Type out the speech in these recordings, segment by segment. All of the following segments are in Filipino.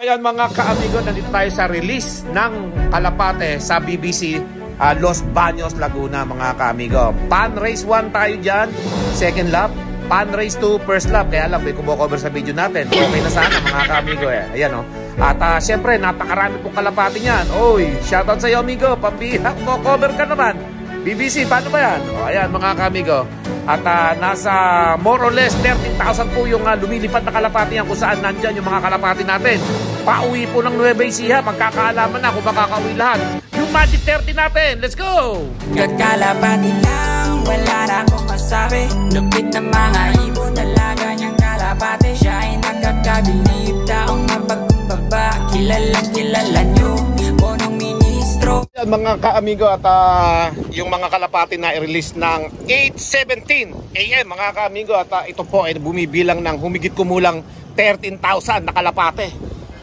Ayan mga kaamigo, nandito tayo sa release ng Kalapate sa BBC Los Baños, Laguna mga kaamigo. Pan race 1 tayo dyan, second lap. Pan race 2, first lap. Kaya lang, may kumocover sa video natin. Okay na sana mga kaamigo eh. Ayan o. At syempre, napakarami pong kalapate niyan. Oy, shoutout sa iyo amigo. Pambiyak mo, cover ka naman. BBC, paano ba yan? O, ayan mga kaamigo. At nasa more or less 13,000 po yung lumilipad na kalapati yan kung saan nandyan yung mga kalapati natin. Pauwi po ng Nueva Ecija, magkakaalaman na kung makakauwi lahat. Yung Magic 30 natin, let's go! Kakalapati lang, wala na akong masabi. Lupit na mga ibon, dalaga niyang kalapati. Siya ay nakakabilib, taong mapagkumbaba. Kilalang kilala niyo, bonong ministro. Mga kaamigo, at yung mga kalapati na i-release ng 8:17 AM mga kaamigo, at ito po ay bumibilang ng humigit kumulang 13,000 na kalapate.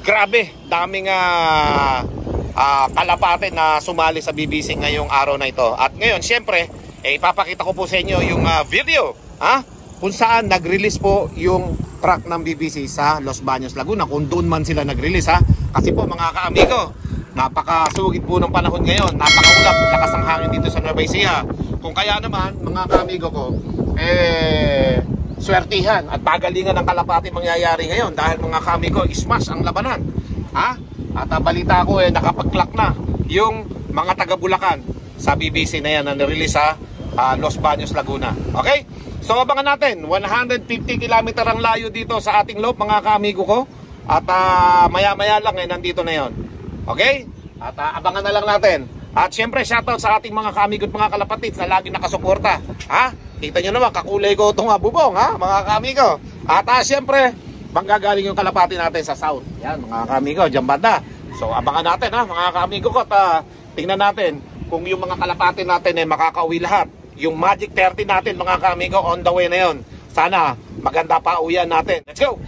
Grabe, daming kalapate na sumali sa BBC ngayong araw na ito. At ngayon syempre ipapakita ko po sa inyo yung video kung saan nag-release po yung truck ng BBC sa Los Baños, Laguna, kung doon man sila nag-release kasi po mga kaamigo, napakasugid po ng panahon ngayon, napakaulap, lakas ang hangin dito sa Nueva Ecija. Kung kaya naman mga kaamigo ko, swertihan at pagalingan ng kalapati mangyayari ngayon dahil mga kaamigo, smash ang labanan. At balita ko nakapag-clock na yung mga taga Bulacan sa BBC na yan na nirelease sa Los Baños, Laguna. Okay? So abangan natin, 150 km ang layo dito sa ating loob mga kaamigo ko. At maya-maya lang nandito na yon. Okay? At abangan na lang natin. At syempre shoutout sa ating mga kaamigo at mga kalapatid na lagi nakasuporta. Kita nyo naman, kakulay ko itong bubong mga kaamigo. At syempre, manggagaling yung kalapati natin sa south. Yan mga kaamigo, dyan banda. So abangan natin mga kaamigo ko. At tingnan natin kung yung mga kalapati natin makakauwi lahat. Yung Magic 30 natin mga kaamigo, on the way na yon. Sana maganda pa uwian natin. Let's go!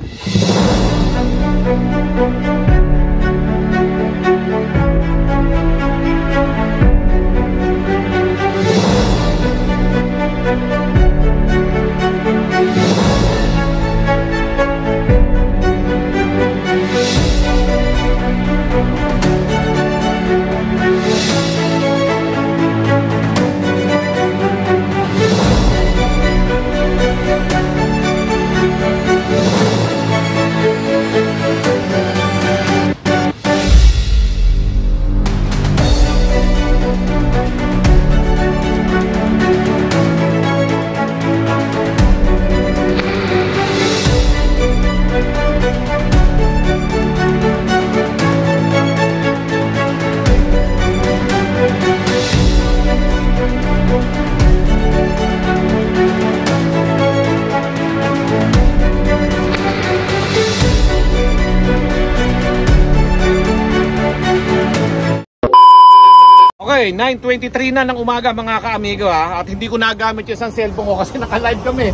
Okay, 9:23 na ng umaga mga kaamigo at hindi ko nagamit yung isang cellphone ko kasi naka-live kami.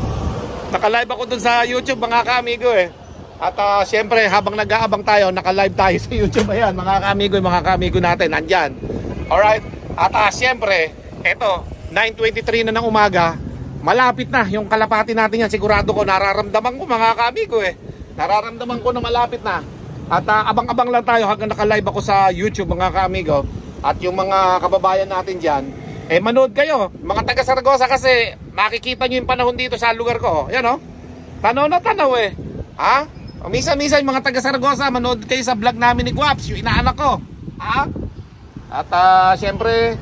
Naka-live ako dun sa YouTube mga kaamigo At syempre habang nag-aabang tayo, naka-live tayo sa YouTube. Ayan mga kaamigo natin, nandyan. Alright, at syempre, eto, 9:23 na ng umaga, malapit na yung kalapati natin yan. Sigurado ko, nararamdaman ko mga kaamigo Nararamdaman ko na malapit na. At abang-abang lang tayo hanggang naka-live ako sa YouTube mga kaamigo. At yung mga kababayan natin dyan, manood kayo, mga taga Saragossa, kasi makikita nyo yung panahon dito sa lugar ko. Yan tanaw na tanaw Minsan-minsan yung mga taga Saragossa, manood kayo sa vlog namin ni Guaps, yung inaanak ko. At syempre,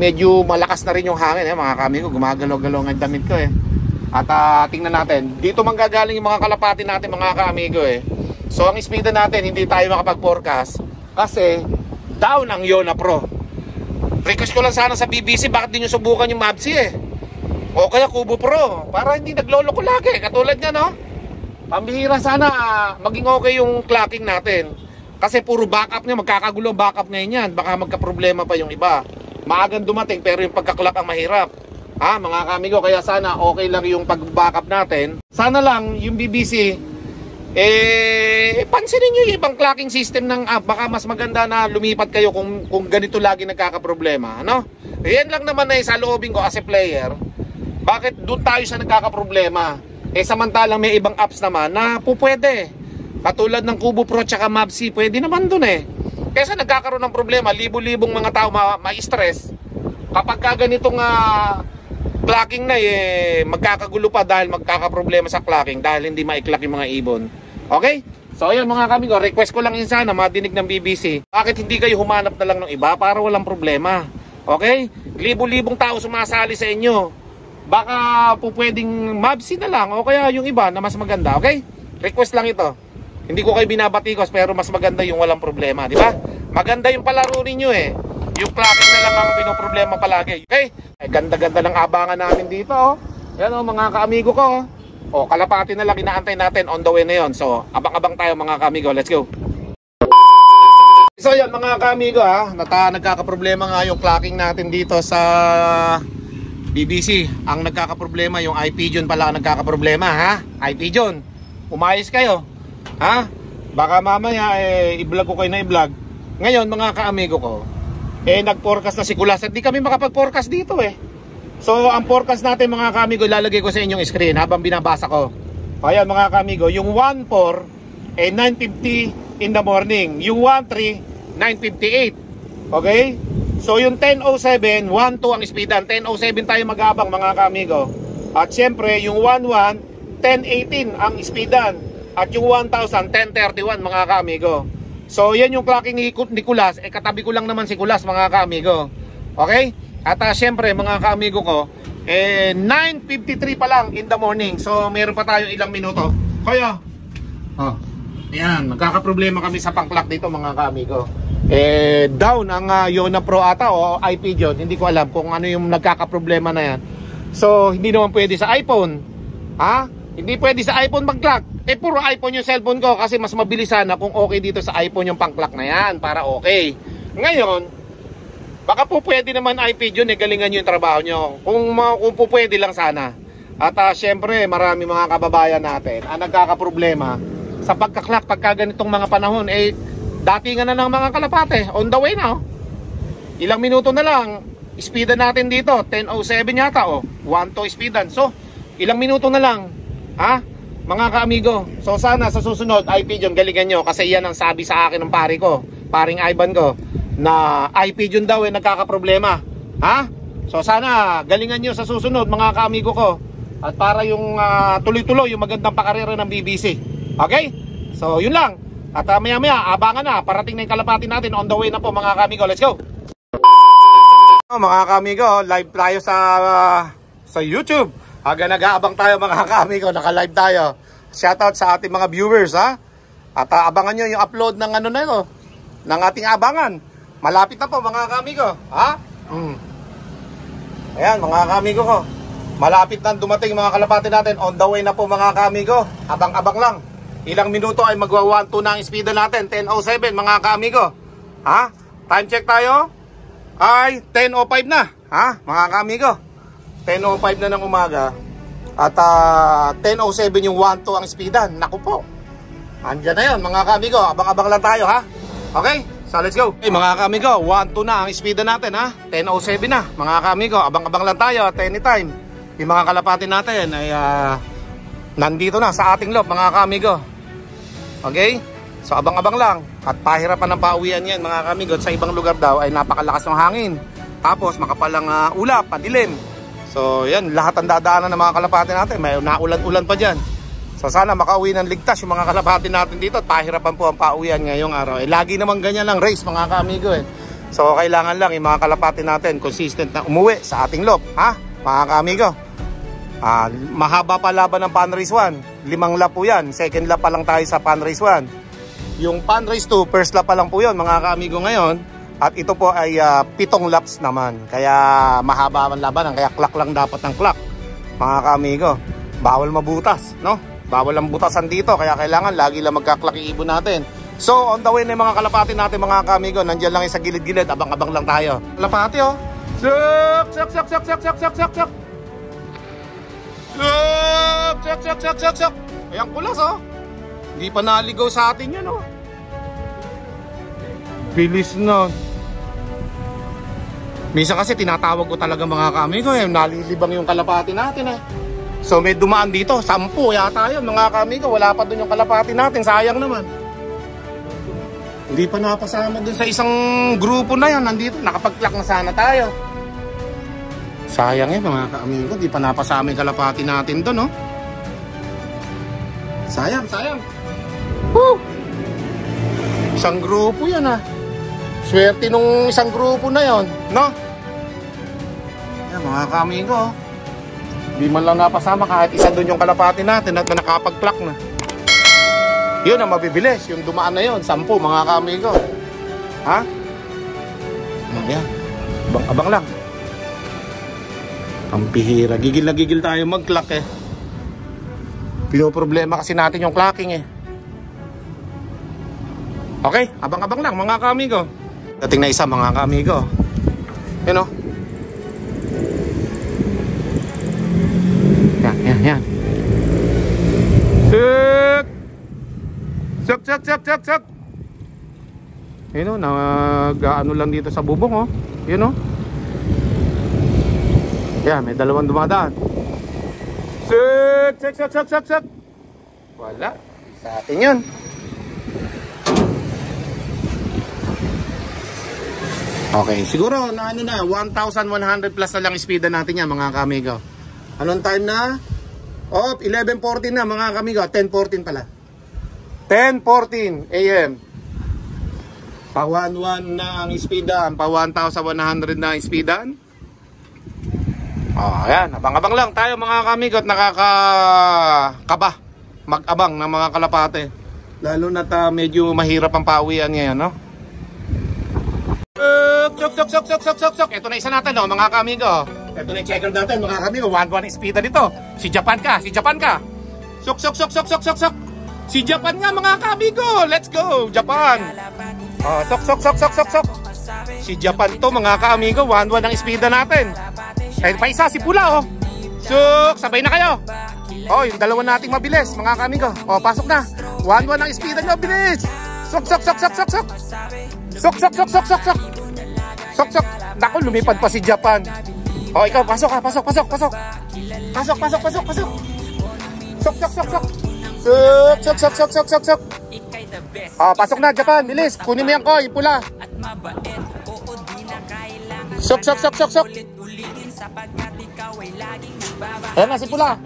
medyo malakas na rin yung hangin mga kami ko, gumagalaw-galaw ang damit ko At tingnan natin, dito manggagaling yung mga kalapati natin mga kaamigo So ang speedan natin, hindi tayo makapag-forecast kasi down ang Yona Pro. Request ko lang sana sa BBC, bakit di nyo subukan yung Mavsi o kaya Kubo Pro, para hindi nagloloko lagi. Katulad niya pambihira sana maging okay yung clocking natin. Kasi puro backup niya, magkakagulo backup ngayon yan. Baka magka-problema pa yung iba. Maagang dumating pero yung pagka-clock ang mahirap. Mga kamigo, kaya sana okay lang yung pag-backup natin. Sana lang yung BBC pansinin nyo yung ibang clocking system ng app. Baka mas maganda na lumipat kayo kung ganito lagi nagkakaproblema yan lang naman sa loobin ko as a player. Bakit doon tayo sa nagkakaproblema? Samantalang may ibang apps naman na pupwede. Katulad ng Kubo Pro tsaka Mavsi, pwede naman dun eh. Kesa nagkakaroon ng problema, libo-libong mga tao ma-stress. Kapag ka ganitong clocking na magkakagulo pa dahil magkakaproblema sa clocking dahil hindi ma-clock yung mga ibon. Okay? So ayan mga kamigo, request ko lang yun sana madinig ng BBC. Bakit hindi kayo humanap na lang ng iba para walang problema? Okay? Libo-libong tao sumasali sa inyo. Baka po pwedeng Mavsi na lang o kaya yung iba na mas maganda. Okay? Request lang ito. Hindi ko kayo binabatikos pero mas maganda yung walang problema, di ba? Maganda yung palaro ninyo eh. Yung clocking na lang ang pinoproblema palagi. Okay? Ganda-ganda ng abangan namin dito. Oh. Yan oh, mga kaamigo ko. Oh, kalapati na lang inaantay natin on the way na yon. So, abang-abang tayo mga kaamigo. Let's go. So yan mga kaamigo nagkakaproblema nga yung clocking natin dito sa BBC. Ang nagkakaproblema yung iPigeon pala ang nagkakaproblema ha. iPigeon. Umayos kayo. Ha? Baka mamaya i-vlog ko kayo na i-vlog. Ngayon mga kaamigo ko, nag-forecast na si Kulas at di kami makapag-forecast dito eh. So ang forecast natin mga kaamigo, ilalagay ko sa inyong screen habang binabasa ko. Ayan mga kaamigo, yung 1-4 9:50 in the morning. Yung 1-3 9:58. Okay? So yung 10:07 1-2 ang speedan. 10:07 tayo mag-abang mga kaamigo. At syempre yung 1-1 10:18 ang speedan. At yung 1,000 10:31 mga kaamigo. So yan yung clocking ni Kulas. Katabi ko lang naman si Kulas mga kaamigo. Okay? At syempre mga kaamigo ko, 9:53 pa lang in the morning. So meron pa tayo ilang minuto. Kaya yan, nagkakaproblema kami sa pang-clock dito mga kaamigo. Down ang Yona Pro ata o iPigeon. Hindi ko alam kung ano yung nagkakaproblema na yan. So hindi naman pwede sa iPhone. Hindi pwede sa iPhone mag-clock. Puro iPhone yung cellphone ko kasi mas mabilis sana kung okay dito sa iPhone yung pang-clock na yan para okay. Ngayon, baka po pwede naman iPigeon galingan nyo yung trabaho nyo. Kung po pwede lang sana. At syempre marami mga kababayan natin ang nagkakaproblema sa pagka-clock pagka ganitong mga panahon. Datingan na ng mga kalapate. On the way na Ilang minuto na lang. Speedan natin dito 10:07 yata 1-2 speedan. So ilang minuto na lang mga kaamigo. So sana sa susunod iPigeon galingan nyo kasi yan ang sabi sa akin ng paring Ivan ko na iPigeon daw nagkakaproblema. So sana galingan nyo sa susunod mga kaamigo ko. At para yung tuloy-tuloy yung magandang pakarera ng BBC. Okay? So yun lang. At maya-maya abangan na. Parating na yung kalapati natin. On the way na po mga kaamigo. Let's go! Mga kaamigo, live tayo sa YouTube. Nag-aabang tayo mga kaamigo. Naka-live tayo. Shoutout sa ating mga viewers At abangan nyo yung upload ng na ito. Ng ating abangan. Malapit na po mga kaamigo. Ayan mga kaamigo ko. Malapit na dumating mga kalapati natin. On the way na po mga kaamigo. Abang-abang lang. Ilang minuto ay magwa 1-2 na ang speedan natin. 10:07 mga kaamigo. Time check tayo. Ay 10:05 na. Mga kaamigo. 10:05 na ng umaga. At 10:07 yung 1-2 ang speedan. Naku po. Andyan na yun mga kaamigo. Abang-abang lang tayo Okay? So let's go. Okay mga kaamigo. 1-2 na ang speedan natin 10:07 na mga kaamigo. Abang-abang lang tayo at anytime. Yung mga kalapati natin ay nandito na sa ating loob mga kaamigo. Okay? So abang-abang lang. At pahirapan ng pauwian yan mga kaamigo. Sa ibang lugar daw ay napakalakas ng hangin. Tapos makapalang ulap, padilim. So yan, lahat ang dadaanan ng mga kalapati natin. May naulan-ulan pa dyan. So sana makauwi ng ligtas yung mga kalapati natin dito. At pahirapan po ang pauwian ngayong araw. Lagi naman ganyan lang race mga kaamigo So kailangan lang yung mga kalapati natin consistent na umuwi sa ating loob. Mga kaamigo. Mahaba pa laban ng Pan Race 1. 5 lap po yan. Second lap pa lang tayo sa Pan Race 1. Yung Pan Race 2, first lap pa lang po yun mga kaamigo ngayon. At ito po ay 7 laps naman. Kaya mahaba ang labanan. Kaya clock lang dapat ng clock. Mga kaamigo. Bawal mabutas. Bawal ang butasan dito. Kaya kailangan lagi lang magka-clock yung ibon natin. So on the way na yung mga kalapati natin mga kaamigo. Nandiyan lang yung sa gilid-gilid. Abang-abang lang tayo. Kalapati Suk! Suk! Suk! Suk! Suk! Suk! Suk! Suk! Suk! Suk! Ayan Kulas Hindi pa naligaw sa atin yan Bilis na. Minsan kasi tinatawag ko talaga mga kaamigo nalilibang yung kalapati natin So may dumaan dito, 10 yata yun mga kamigo. Wala pa dun yung kalapati natin, sayang naman. Hindi pa napasama dun sa isang grupo na yan. Nandito, nakapag-clock na sana tayo. Sayang mga kamigo, hindi pa napasama yung kalapati natin dun, no? Sayang. Woo! Isang grupo yan, ha. Swerte nung isang grupo na yon, no? Yan mga kamigo, di man lang napasama kahit isa doon yung kalapati natin at nakapag-clock na. Yun ang mabibilis, yung dumaan na yun, 10 mga kamigo. Ha? Yan, abang lang. Ang pihira, gigil na gigil tayo mag-clock eh. Pinoproblema kasi natin yung clocking eh. Okay, abang-abang lang mga kamigo. Dating na isa mga kamigo. Yun o. Yan. Suk. Yun o, nag-ano lang dito sa bubong o. Yun o. Yan, may dalawang dumadaan. Suk. Wala, sa atin yun. Okay, siguro na ano na 1,100 plus na lang speed natin yan mga kamigo. Anong time na? 11:14 na mga kamigo. 10:14 pala. 10:14 AM. Pa 1,1 na ang speedan, pa 1,100 na ang speedan. Ayan, abang-abang lang tayo mga kamigo at nakakakaba mag-abang ng mga kalapate. Lalo na't medyo mahirap ang pauwian ngayon, no? Sok. Ito na isa natin, no, mga kamigo. Ito na yung checker natin, mga kamigo. 1-1 speed dito. Si Japan ka. Sok. Si Japan nga, mga kamigo. Let's go, Japan. Sok. Si Japan to, mga kamigo. 1-1 ang speed natin. Kahit pa isa, si Pula, oh. Sok, sabay na kayo. Oh, yung dalawa nating mabilis, mga kamigo. Oh, pasok na. 1-1 ang speed nyo, bilis. Sok. Sok. Naku, lumipad pa si Japan. Oh, ikaw, pasok. Pasok. Sok. Oh, pasok na, Japan. Bilis, kunin mo yan ko, yung pula. Sok. Ayan na, si pula.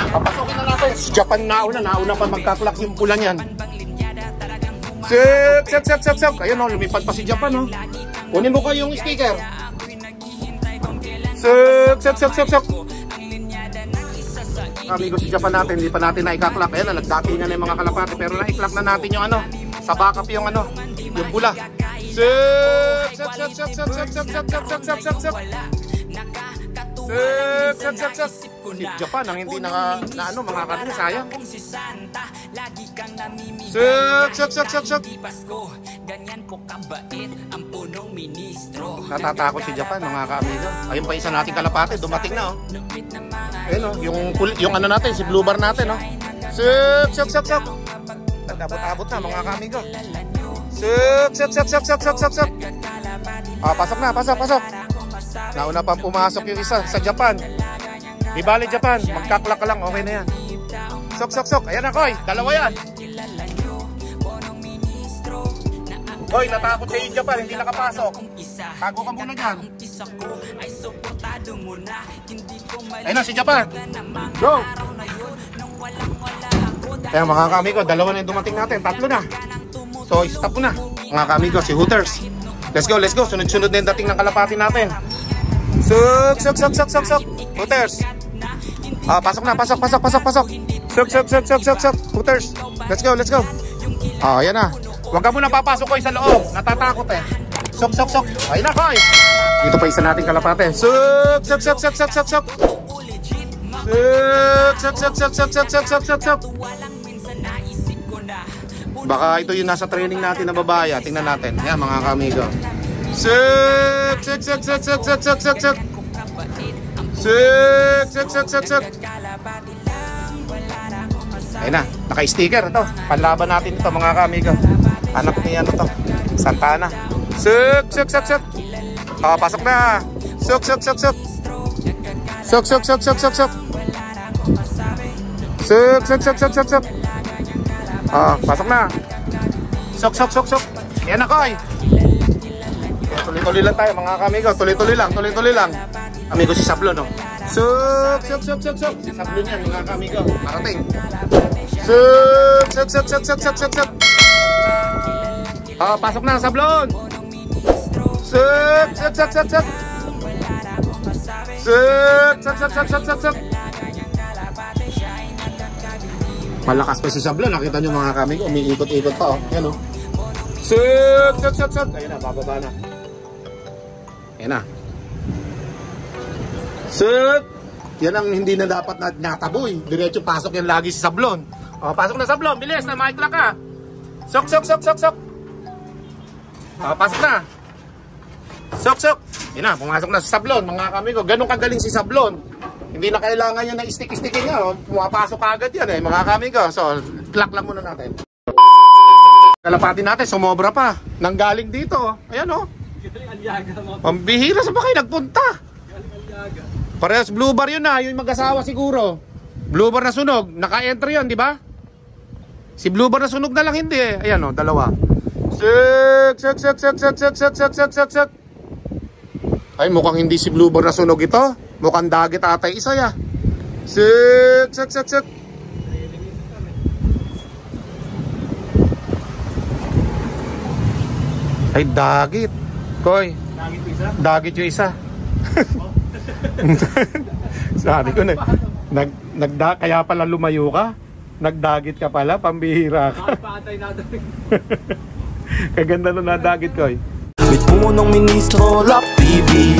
Papasokin na natin. Si Japan nauna pa magkaklak yung pula niyan. Sok. Ayun o, lumipad pa si Japan o. Kunin mo ko yung sticker. Sok. Amigo, si Japan natin, hindi pa natin naikaklak. Ayan na, nagdati na yung mga kalapate. Pero naiklak na natin yung ano, sa backup yung ano, yung bula. Sok. Si Japan ang hindi na ano, mga kanila, sayang. Sok. Natatakot si Japan, mga ka-amigo. Ayun pa isa nating kalapate, dumating na, oh. Ayun, oh, yung ano natin, si blue bar natin, oh. Sok. Nagabot-abot na, mga ka-amigo. Sok. Pasok na. Nauna pang pumasok yung isa sa Japan. Di bali Japan, magkaklak ka lang, okay na yan. Sok. Ayan na, Koy, dalawa yan. Koy, natakot sa yung Japan, hindi nakapasok. Tago ka muna dyan. Ayun na, si Japan. Go! Ayan mga kamigo, dalawa na yung dumating natin, 3 na. So, stop mo na. Mga kamigo, si Hooters. Let's go. Sunod-sunod na yung dating ng kalapati natin. Sok. Hooters. Pasok na. Sok. Hooters. Let's go. Ayan na. Huwag ka muna papasok ko sa loob. Natatakot eh. Sok. Ayun na, Koy. Dito pa isa nating kalapate. Sok. Baka ito yung nasa training natin na babae. Tingnan natin. Yan mga kamigo. Sok. Ayun na, naka-sticker ito. Panlaban natin ito mga kamigo. Anak niya ano to, Santana. Sok. Pasok na. Sok. Sok, sok, sok, sok, sok, sok. Pasok na. Sok, sok, sok, sok. Yan na, Koy. Tuloy-tuloy lang tayo mga kamigo. Tuloy-tuloy lang, tuloy-tuloy lang. Amigo si Sablon, no? Sok, sok, sok, sok, sok. Si Sablon yan, mga kamigo. Parating. Sok, sok, sok, sok, sok, sok, sok, sok. Pasok na, Sablon. Sok, sok, sok, sok, sok. Sok, sok, sok, sok, sok, sok, sok. Malakas pa si Sablon. Nakita nyo mga kamigo. Umiikot-ikot pa, oh. Yan, oh. Sok, sok, sok, sok. Ayun na, bababa na. Ayan na. Sok. Yan ang hindi na dapat na nataboy. Diretso pasok yan lagi si Sablon. Pasok na, Sablon. Bilis na, makikla ka. Sok, sok, sok, sok, sok. Pasok na. Sok, sok. Yan na, pumasok na si Sablon, mga kamigo. Ganun kagaling si Sablon. Hindi na kailangan niya na stick-stickin niya. Pumapasok agad yan, mga kamigo. So, clock lang muna natin. Kalapati natin, sumobra pa. Nanggaling dito. Ayan, oh. Pambihira sa ba kayo nagpunta? Parehas blue bar yun na. Yung mag-asawa siguro. Blue bar na sunog. Naka-entry yun, di ba? Si blue bar na sunog na lang hindi eh. Ayan, oh, dalawa. Sek, sek, sek, sek, sek, sek, sek, sek, sek, sek, sek. Ay, mukhang hindi si blue bar na sunog ito. Mukhang dagit atay isa ya. Sek, sek, sek, sek. Ay, dagit. Koy. Dagit yung isa? Dagit yung isa. Sabi ko na, kaya pala lumayo ka. Nagdagit ka pala, pambihira ka. Kaganda na nadagit, Koy. With punong ministro, Lap TV.